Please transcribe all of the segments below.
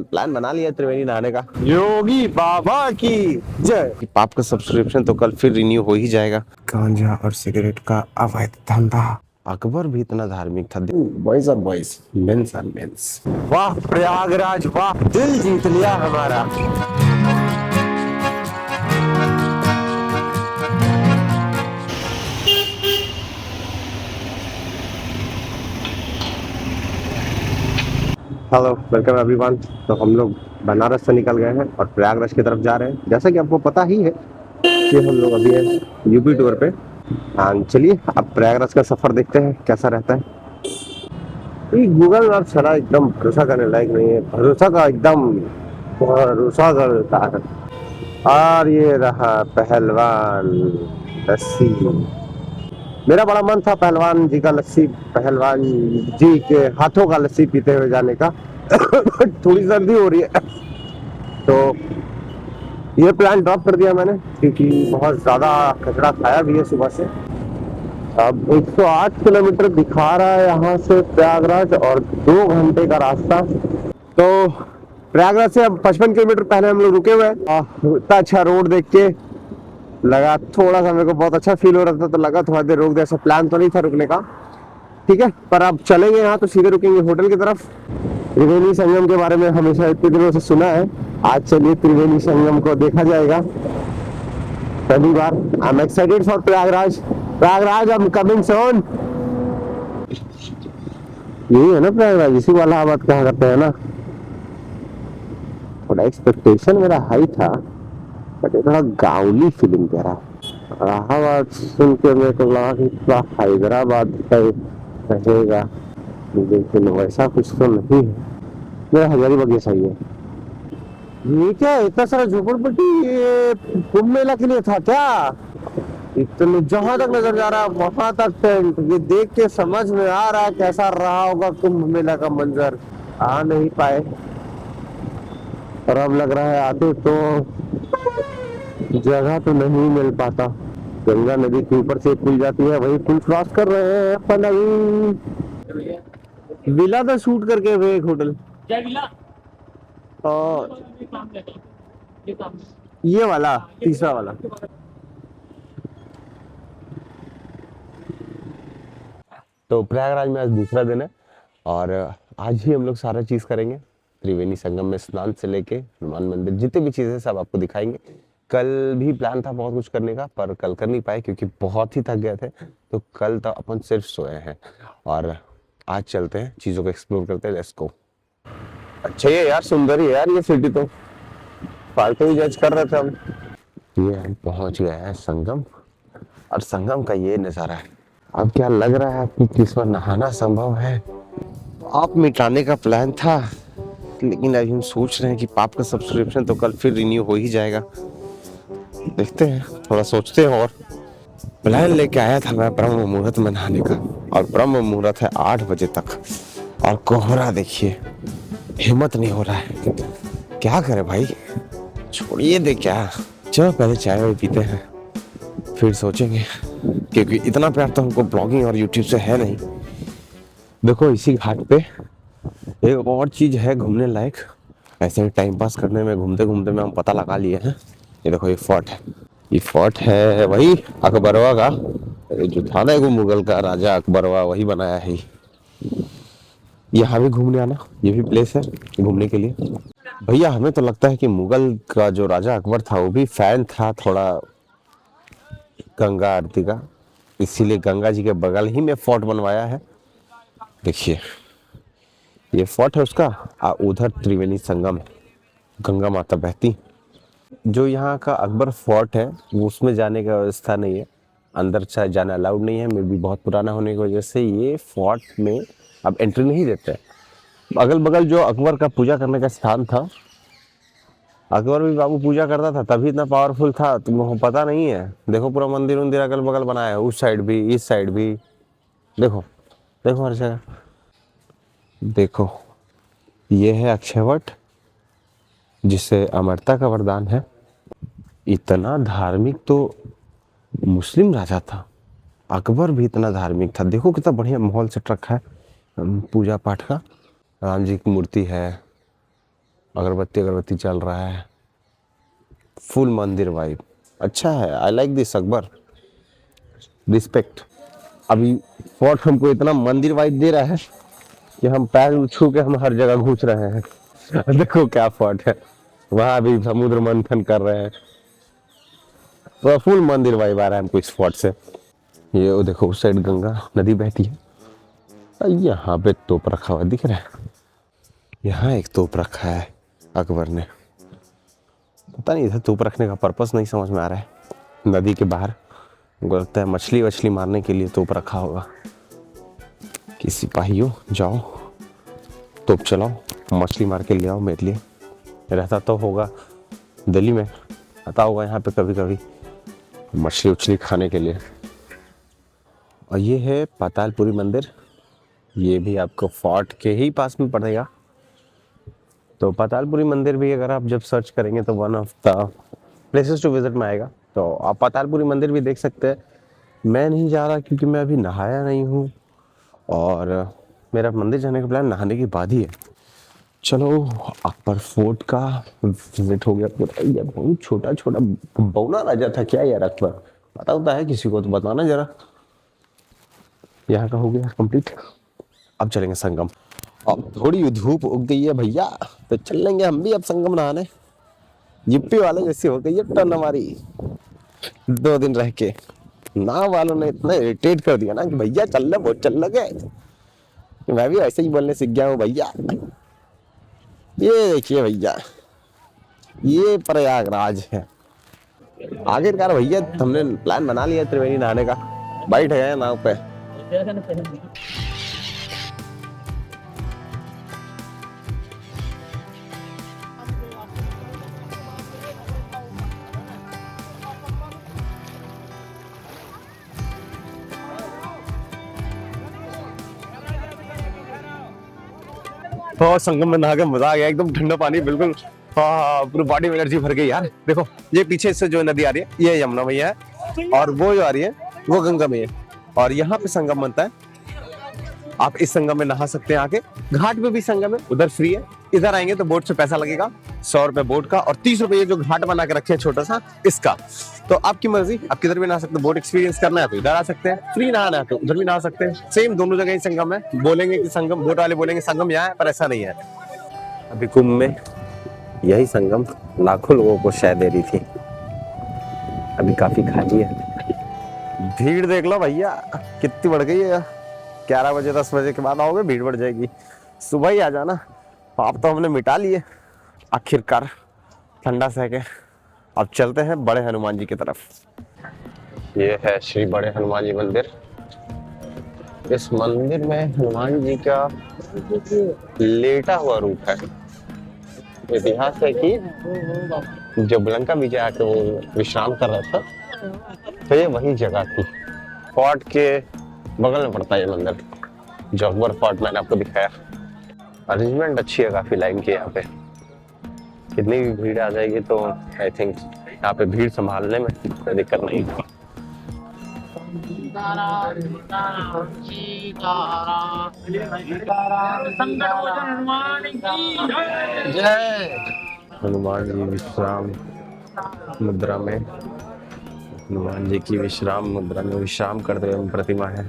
Plan बना लिया त्रिवेणी नहाने का। योगी बाबा की जय। पाप का सब्सक्रिप्शन तो कल फिर रिन्यू हो ही जाएगा। गांजा और सिगरेट का अवैध धंधा। अकबर भी इतना धार्मिक था। बॉयज और बॉयज, मेंस और मेंस। वाह प्रयागराज वाह, दिल जीत लिया हमारा। Hello welcome everyone. तो हम लोग बनारस से निकल गए हैं और प्रयागराज की तरफ जा रहे हैं। जैसा कि आपको पता ही है कि हम लोग अभी हैं यूपी टूर पे। हाँ चलिए अब प्रयागराज का सफर देखते हैं कैसा रहता है। ये गूगल मैप चला एकदम भरोसा करने लायक नहीं है, भरोसा का एकदम भरोसा करता है। और ये रहा पहलवान लस्सी। मेरा बड़ा मन था पहलवान जी का लस्सी, पहलवान जी के हाथों का लस्सी पीते हुए जाने का। थोड़ी सर्दी हो रही है तो ये प्लान ड्रॉप कर दिया मैंने, क्योंकि बहुत ज्यादा कचरा खाया भी है सुबह से। अब 108 किलोमीटर दिखा रहा है यहाँ से प्रयागराज और 2 घंटे का रास्ता। तो प्रयागराज से अब 55 किलोमीटर पहले हम लोग रुके हुए हैं। इतना अच्छा रोड देख के लगा, थोड़ा सा मेरे को बहुत अच्छा फील हो रहा था तो लगा थोड़ा देर रोक दे। ऐसा प्लान तो नहीं था रुकने का, ठीक है, पर अब चलेंगे यहाँ तो सीधे रुकेंगे होटल की तरफ। त्रिवेणी संगम के बारे में हमेशा इतने दिनों से सुना है, आज चलिए त्रिवेणी संगम को देखा जाएगा पहली बार। I am excited for Prayagraj. Prayagraj I am coming soon. यही है ना प्रयागराज, इसी को इलाहाबाद कहा करते हैं ना। थोड़ा एक्सपेक्टेशन मेरा हाई था बट ये थोड़ा गांवली फीलिंग कह रहा। इलाहाबाद सुन के मेरे को लगा कि थोड़ा हैदराबाद रहेगा, लेकिन वैसा कुछ तो नहीं है। मेरा हजारीबाग जैसा ही है। ये क्या है इतना सारा झोपड़पट्टी, ये कुंभ मेला के लिए था क्या? इतने जहां तक नजर जा रहा है वहां तक टेंट। ये देख के समझ में आ रहा है कैसा रहा होगा कुंभ मेला का मंजर। आ नहीं पाए और अब लग रहा है आते तो जगह तो नहीं मिल पाता। गंगा नदी के ऊपर से पुल जाती है, वही पुल क्रॉस कर रहे हैं अपन अभी। विला तो शूट करके हुए एक होटल क्या मिला? और ये काम ये वाला तीसरा वाला। तो प्रयागराज में आज दूसरा दिन है और आज ही हम लोग सारा चीज करेंगे। त्रिवेणी संगम में स्नान से लेके हनुमान मंदिर जितनी भी चीजें सब आपको दिखाएंगे। कल भी प्लान था बहुत कुछ करने का पर कल कर नहीं पाए क्योंकि बहुत ही थक गए थे। तो कल तो अपन सिर्फ सोए हैं और आज चलते हैं चीजों को एक्सप्लोर करते हैं। Let's go. अच्छा ये यार सुंदर ही यार ये सिटी तो, फालतू ही जज कर रहे थे हम। ये हम पहुंच गए हैं संगम और संगम का ये नजारा है। अब क्या लग रहा है कि इसमें नहाना संभव है? आप मिटाने का प्लान था लेकिन अभी हम सोच रहे हैं कि पाप का सब्सक्रिप्शन तो कल फिर रिन्यू हो ही जाएगा। देखते हैं, थोड़ा सोचते हैं। और प्लान लेके आया था मैं ब्रह्म मुहूर्त में नहाने का और ब्रह्म मुहूर्त है 8 बजे तक और कोहरा देखिए, हिम्मत नहीं हो रहा है। क्या करे भाई, छोड़िए दे क्या। चलो पहले चाय वाय पीते हैं फिर सोचेंगे, क्योंकि इतना प्यार तो हमको ब्लॉगिंग और यूट्यूब से है नहीं। देखो इसी घाट पे एक और चीज है घूमने लायक। ऐसे ही टाइम पास करने में घूमते घूमते में हम पता लगा लिए हैं। ये देखो ये फोर्ट है, ये फोर्ट है वही अकबरवा का जो था ना, वो मुगल का राजा अकबरवा वही बनाया है। यहाँ भी घूमने आना, ये भी प्लेस है घूमने के लिए। भैया हमें तो लगता है कि मुगल का जो राजा अकबर था वो भी फैन था थोड़ा गंगा आरती का, इसीलिए गंगा जी के बगल ही में फोर्ट बनवाया है। देखिए ये फोर्ट है उसका, उधर त्रिवेणी संगम, गंगा माता बहती। जो यहाँ का अकबर फोर्ट है वो उसमें जाने का व्यवस्था नहीं है, अंदर शायद जाना अलाउड नहीं है। मे भी बहुत पुराना होने की वजह से ये फोर्ट में अब एंट्री नहीं देते। अगल बगल जो अकबर का पूजा करने का स्थान था, अकबर भी बाबू पूजा करता था तभी इतना पावरफुल था, तुमको पता नहीं है। देखो पूरा मंदिर उंदिर अगल बगल बनाया है, उस साइड भी इस साइड भी। देखो देखो हर जगह देखो। ये है अक्षयवट जिसे अमरता का वरदान है। इतना धार्मिक तो मुस्लिम राजा था, अकबर भी इतना धार्मिक था। देखो कितना बढ़िया माहौल सेट रखा है पूजा पाठ का। राम जी की मूर्ति है अगरबत्ती अगरबत्ती चल रहा है, फुल मंदिर वाइब। अच्छा है, I like this Akbar, respect. अभी फोर्ट हमको इतना मंदिर वाइब दे रहा है कि हम पैर छू के हम हर जगह घुस रहे हैं। देखो क्या फोर्ट है, वहां भी समुद्र मंथन कर रहे हैं, तो फुल मंदिर वाइब आ रहा है हमको इस फोर्ट से। ये वो देखो उस साइड गंगा नदी बहती है, और यहाँ पे तोप रखा हुआ दिख रहा है। यहाँ एक तोप रखा है अकबर ने, पता नहीं इधर तोप रखने का पर्पस नहीं समझ में आ रहा है। नदी के बाहर मुझे लगता है मछली वछली मारने के लिए तोप रखा होगा कि सिपाहियों जाओ तोप चलाओ, मछली मार के ले आओ मेरे लिए। रहता तो होगा दिल्ली में, आता होगा यहाँ पे कभी कभी मछली उछली खाने के लिए। और ये है पातालपुरी मंदिर, ये भी आपको फोर्ट के ही पास में पड़ेगा। तो पातालपुरी मंदिर भी अगर आप जब सर्च करेंगे तो one of the places to visit में आएगा, तो आप पातालपुरी मंदिर भी देख सकते हैं। मैं नहीं जा रहा क्योंकि मैं अभी नहाया नहीं हूँ, और मेरा मंदिर जाने का प्लान नहाने के बाद ही है। चलो अकबर फोर्ट का विजिट हो गया पूरा। ये बहुत छोटा छोटा बौना राजा था क्या यार अकबर, पता होता है किसी को तो बताना जरा। यहाँ का हो गया कंप्लीट, अब चलेंगे संगम। अब थोड़ी धूप उग गई है भैया, तो चल लेंगे हम भी अब संगम नहाने। यूपी वाले जैसी हो गई है टर्न हमारी 2 दिन रह के। नाव वालों ने इतना इरिटेट कर दिया ना कि भैया चल ले बहुत चल लगे, मैं भी ऐसे ही बोलने सीख गया हूँ भैया। ये देखिए भैया, ये प्रयागराज है। आखिरकार भैया हमने प्लान बना लिया त्रिवेणी नहाने का, बैठ गए नाव पे। और संगम में नहा के मजा आ गया, एकदम ठंडा पानी बिल्कुल, हाँ पूरी बॉडी में एनर्जी भर गई यार। देखो ये पीछे से जो नदी आ रही है ये यमुना मैया है, और वो जो आ रही है वो गंगा मैया है, और यहाँ पे संगम बनता है। आप इस संगम में नहा सकते हैं आके। घाट पे भी संगम है, उधर फ्री है। इधर आएंगे तो बोट से पैसा लगेगा, 100 रुपए बोट का, और 30 रुपए ये जो घाट बना के रखे हैं छोटा सा इसका। तो आपकी मर्जी, आप किधर भी नहा सकते हैं। बोट एक्सपीरियंस करना है तो इधर आ सकते हैं, फ्री नहाना है तो उधर भी नहा सकते हैं। सेम दोनों जगह ही संगम है। बोलेंगे कि संगम, बोट वाले बोलेंगे संगम यहाँ है, पर ऐसा नहीं है। अभी कुंभ में यही संगम लाखों लोगों को शय दे रही थी, अभी काफी खाली है। भीड़ देख लो भैया कितनी बढ़ गई है। 11 बजे 10 बजे के बाद आओगे भीड़ बढ़ जाएगी, सुबह ही आ जाना। पाप तो हमने मिटा लिए आखिरकार ठंडा सह के। अब चलते हैं बड़े हनुमान जी की तरफ। ये है श्री बड़े हनुमान जी मंदिर। इस मंदिर में हनुमान जी का लेटा हुआ रूप है। इतिहास है कि जब लंका विजय आके वो विश्राम कर रहा था तो ये वही जगह थी। फोर्ट के बगल में पड़ता है ये मंदिर, जो अकबर फोर्ट मैंने आपको दिखाया। अरेंजमेंट अच्छी है काफी लाइन की। यहाँ पे कितनी भी भीड़ आ जाएगी तो आई थिंक यहाँ पे भीड़ संभालने में कोई दिक्कत नहीं है। जय हनुमान जी विश्राम मुद्रा में, हनुमान जी की विश्राम मुद्रा में विश्राम करते हुए प्रतिमा है।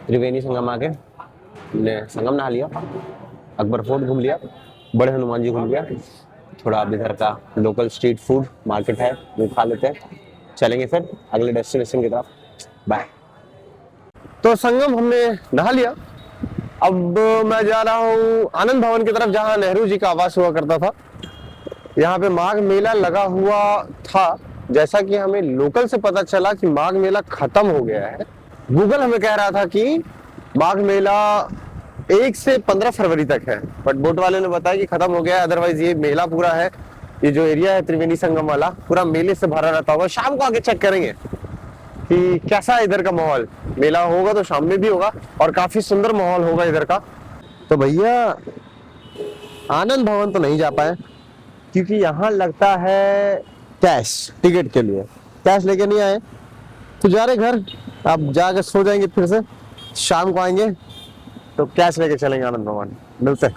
त्रिवेणी संगम आके हमने संगम नहा लिया, अकबर फोर्ट घूम लिया, बड़े हनुमान जी घूम लिया। थोड़ा अब इधर का लोकल स्ट्रीट फूड मार्केट है वो खा लेते हैं, चलेंगे फिर अगले डेस्टिनेशन की तरफ। बाय। तो संगम हमने नहा लिया, अब मैं जा रहा हूँ आनंद भवन की तरफ जहाँ नेहरू जी का आवास हुआ करता था। यहाँ पे माघ मेला लगा हुआ था, जैसा कि हमें लोकल से पता चला कि माघ मेला खत्म हो गया है। गूगल हमें कह रहा था कि माघ मेला 1 से 15 फरवरी तक है, बट बोट वाले ने बताया कि खत्म हो गया है। अदरवाइज ये मेला पूरा है, ये जो एरिया है त्रिवेणी संगम वाला पूरा मेले से भरा रहता होगा। शाम को आके चेक करेंगे कि कैसा है इधर का माहौल। मेला होगा तो शाम में भी होगा और काफी सुंदर माहौल होगा इधर का। तो भैया आनंद भवन तो नहीं जा पाए क्योंकि यहाँ लगता है कैश टिकट के लिए, कैश लेके नहीं आए तो जा रहे घर। अब जाकर सो जाएंगे, फिर से शाम को आएंगे तो कैश लेके चलेंगे आनंद भवन। मिलते हैं।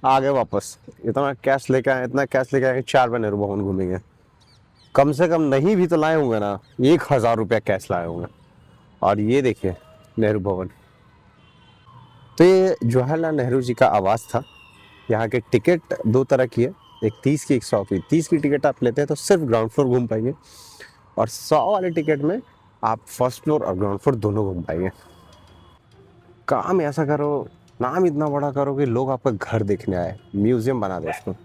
आ गए वापस। इतना कैश लेके आए, इतना कैश लेके आए, 4 बार नेहरू भवन घूमेंगे। कम से कम नहीं भी तो लाए होंगे ना, 1,000 रुपया कैश लाए होंगे। और ये देखिए नेहरू भवन। तो ये जवाहरलाल नेहरू जी का आवास था। यहाँ के टिकट 2 तरह की है, एक 30 की, एक 100 की। 30 की टिकट आप लेते हैं तो सिर्फ ग्राउंड फ्लोर घूम पाएंगे, और 100 वाले टिकट में आप फर्स्ट फ्लोर और ग्राउंड फ्लोर दोनों घूम पाएंगे। काम ऐसा करो, नाम इतना बड़ा करो कि लोग आपका घर देखने आए, म्यूजियम बना दो उसको।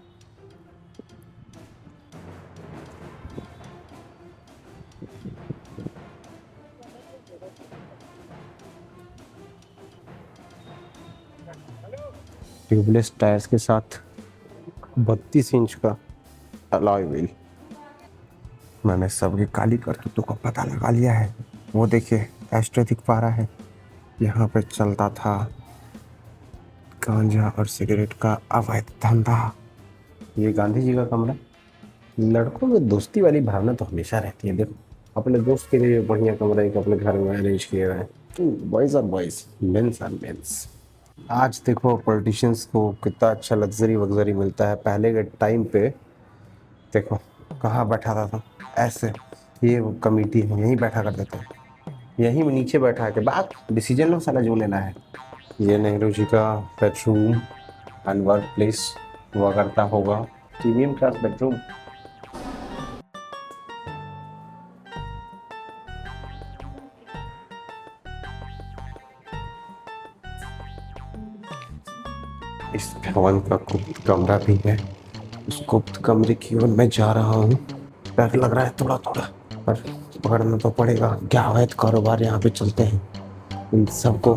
ट्यूबलेस टायर्स के साथ 32 इंच का अलॉय व्हील। मैंने सबकी काली करतूतों का पता लगा लिया है। वो देखिए एस्ट्रे दिख पा रहा है, यहाँ पे चलता था गांजा और सिगरेट का अवैध धंधा। ये गांधी जी का कमरा। लड़कों में दोस्ती वाली भावना तो हमेशा रहती है। देखो अपने दोस्त के लिए बढ़िया कमरा एक अपने घर में अरेंज किए हुए हैं। Boys are boys, mens are mens. आज देखो पॉलिटिशियंस को कितना अच्छा लग्जरी वग्जरी मिलता है। पहले के टाइम पे देखो कहाँ बैठा था ऐसे, ये कमेटी है यहीं बैठा करते थे, यहीं में नीचे बैठा के बात डिसीजन लो साला जो लेना है। ये नेहरू जी का बेडरूम एंड वर्क प्लेस हुआ करता होगा, प्रीमियम क्लास बेडरूम। इस भवन का गुप्त कमरा भी है। उस गुप्त कमरे की ओर मैं जा रहा हूँ। डर लग रहा है थोड़ा थोड़ा, पर पकड़ना तो पड़ेगा। क्या अवैध कारोबार यहाँ पे चलते हैं, इन सबको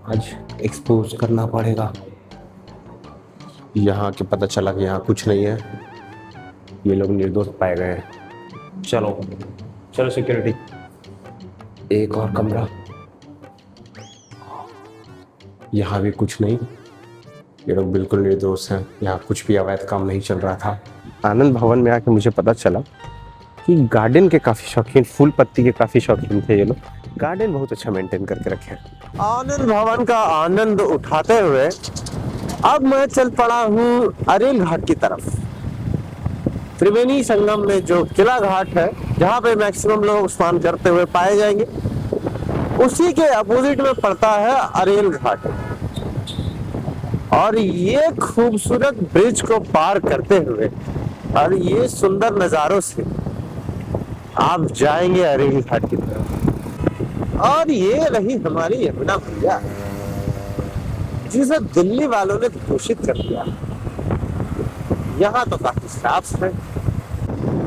आज एक्सपोज करना पड़ेगा। यहाँ के पता चला कि यहाँ कुछ नहीं है, ये लोग निर्दोष पाए गए हैं। चलो चलो सिक्योरिटी, एक और कमरा। यहाँ भी कुछ नहीं, ये लोग बिल्कुल निर्दोष हैं, यहाँ कुछ भी अवैध काम नहीं चल रहा था। आनंद भवन में आके मुझे पता चला कि गार्डन के काफी शौकीन, फूल पत्ती के काफी शौकीन थे ये लोग। गार्डन बहुत अच्छा मेंटेन करके रखे हैं। आनंद भवन का आनंद उठाते हुए अब मैं चल पड़ा हूँ अरेल घाट की तरफ। त्रिवेणी संगम में जो किला घाट है, जहाँ पे मैक्सिमम लोग स्नान करते हुए पाए जाएंगे, उसी के अपोजिट में पड़ता है अरेल घाट। और ये खूबसूरत ब्रिज को पार करते हुए और ये सुंदर नजारों से आप जाएंगे अरेल घाट की तरफ। और ये रही हमारी यमुना मैया, जिसे दिल्ली वालों ने दूषित कर दिया। यहाँ तो काफी साफ है।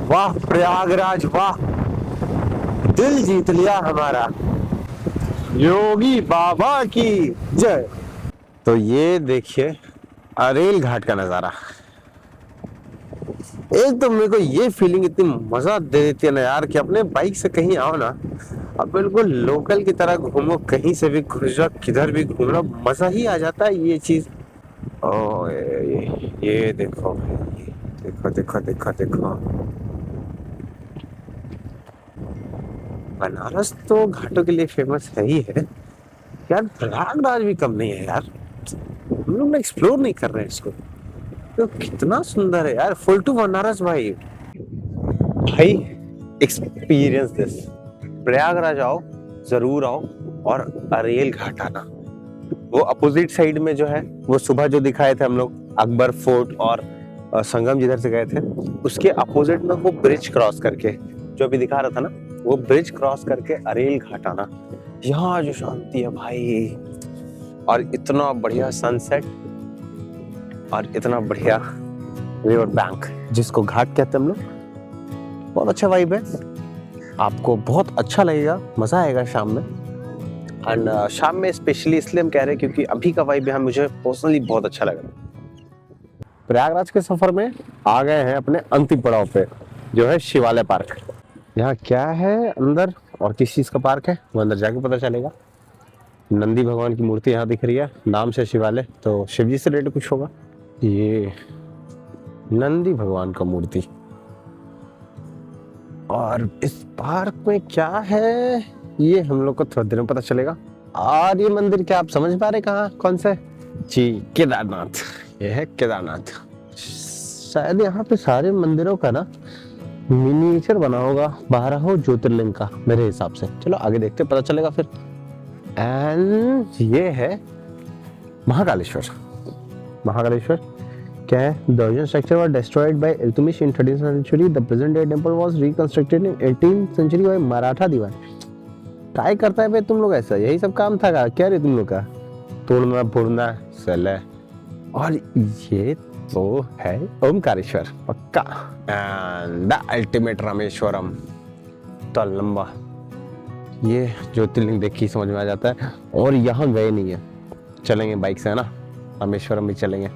वाह प्रयागराज वाह, दिल जीत लिया हमारा, योगी बाबा की जय। तो ये देखिए अरेल घाट का नजारा। एक तो मेरे को ये फीलिंग इतनी मजा दे देती है ना यार, कि अपने बाइक से कहीं आओ ना, अब बिल्कुल लोकल की तरह घूमो, कहीं से भी घुस जाओ, किधर भी घूम लो, मजा ही आ जाता है ये चीज। ओ ये देखो देखो देखो देखो देखो, बनारस तो घाटों के लिए फेमस है ही है यार। प्रयागराज भी कम नहीं है यार, हम लोग एक्सप्लोर नहीं कर रहे हैं इसको। तो कितना सुंदर है यार, फुल टू बनारस भाई। भाई एक्सपीरियंस दिस, प्रयागराज आओ, जरूर आओ, और अरेल घाट आना। वो अपोजिट साइड में जो है, वो सुबह जो दिखाए थे हम लोग अकबर फोर्ट और संगम जिधर से गए थे, उसके अपोजिट में वो ब्रिज क्रॉस करके जो अभी दिखा रहा था ना, वो ब्रिज क्रॉस करके अरेल घाट आना। यहाँ जो शांति है भाई, और इतना बढ़िया सनसेट, और इतना बढ़िया रिवर बैंक, जिसको घाट कहते हैं हम लोग। बहुत अच्छा वाइब है, आपको बहुत अच्छा लगेगा, मजा आएगा शाम में। एंड शाम में स्पेशली इसलिए हम कह रहे हैं क्योंकि अभी का वाइब यहाँ मुझे पर्सनली बहुत अच्छा लग रहा है। प्रयागराज के सफर में आ गए हैं अपने अंतिम पड़ाव पे, जो है शिवालय पार्क। यहाँ क्या है अंदर और किस चीज का पार्क है, वो अंदर जाके पता चलेगा। नंदी भगवान की मूर्ति यहाँ दिख रही है, नाम से शिवालय, तो शिव जी से रिलेटेड कुछ होगा। ये नंदी भगवान का मूर्ति। और इस पार्क में क्या है ये हम लोग को थोड़ी देर में पता चलेगा। और ये मंदिर क्या आप समझ पा रहे कहाँ कौन सा है? जी केदारनाथ। ये है केदारनाथ। शायद यहाँ पे सारे मंदिरों का ना मिनिएचर बना होगा 12 ज्योतिर्लिंग का मेरे हिसाब से। चलो आगे देखते पता चलेगा फिर। एंड ये है महाकालेश्वर। महाकालेश्वर क्या है? The original structure was destroyed by Iltutmish in 13th century. The present day temple was reconstructed in 18th century by Maratha Diwan. काय करता है भाई तुम लोग ऐसा? यही सब काम था क्या रे तुम लोग का? तोड़ना फोड़ना सले। और ये तो है ओमकारेश्वर पक्का। And the ultimate Rameswaram. तो लंबा ये ज्योतिर्लिंग देख के समझ में आ जाता है। और यहाँ गए नहीं है, चलेंगे बाइक से है ना, रामेश्वरम भी चलेंगे।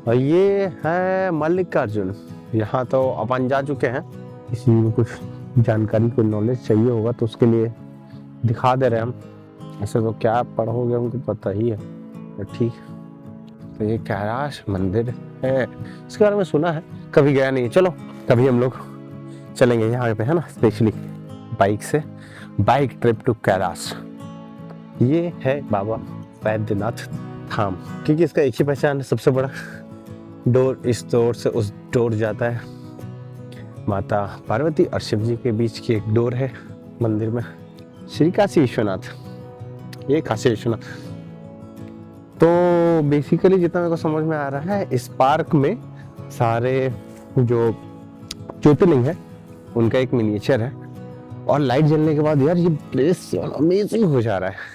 और ये है मल्लिकार्जुन। यहाँ तो अपन जा चुके हैं। किसी को कुछ जानकारी को नॉलेज चाहिए होगा तो उसके लिए दिखा दे रहे हैं हम। ऐसे तो क्या पढ़ोगे हमको पता ही है, तो ठीक। तो ये कैलाश मंदिर है, इसके बारे में सुना है, कभी गया नहीं। चलो कभी हम लोग चलेंगे यहाँ पे है ना, स्पेशली बाइक से, बाइक ट्रिप टू कैलाश। ये है बाबा वैद्यनाथ धाम, क्योंकि इसका एक ही पहचान है, सबसे बड़ा डोर इस डोर से उस डोर जाता है। माता पार्वती और शिव जी के बीच की एक डोर है मंदिर में। श्री काशी विश्वनाथ, ये काशी विश्वनाथ। तो बेसिकली जितना मेरे को समझ में आ रहा है, इस पार्क में सारे जो ज्योतिर्लिंग है उनका एक मिनिएचर है। और लाइट जलने के बाद यार ये प्लेस अमेजिंग हो जा रहा है।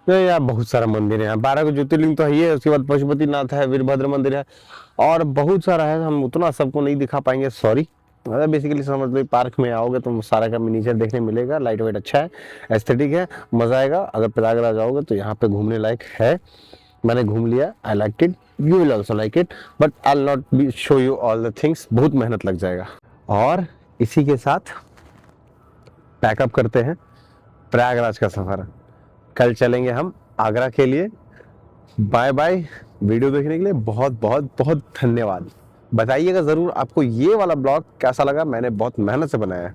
तो यार बहुत सारा मंदिर है यहाँ, 12 को ज्योतिर्लिंग तो है ही है, उसके बाद पशुपतिनाथ है, वीरभद्र मंदिर है और बहुत सारा है। हम उतना सबको नहीं दिखा पाएंगे, सॉरी। बेसिकली समझ लो पार्क में आओगे तो सारा का मिनीचर देखने मिलेगा। लाइट वेट अच्छा है, एस्थेटिक है, मजा आएगा। अगर प्रयागराज आओगे तो यहाँ पे घूमने लायक है। मैंने घूम लिया, I like it, you will also like it, but I will not be show you all the things, बहुत मेहनत लग जाएगा। और इसी के साथ पैकअप करते हैं प्रयागराज का सफर। कल चलेंगे हम आगरा के लिए। Bye bye. वीडियो देखने के लिए बहुत बहुत बहुत धन्यवाद। बताइएगा ज़रूर आपको ये वाला ब्लॉग कैसा लगा, मैंने बहुत मेहनत से बनाया है।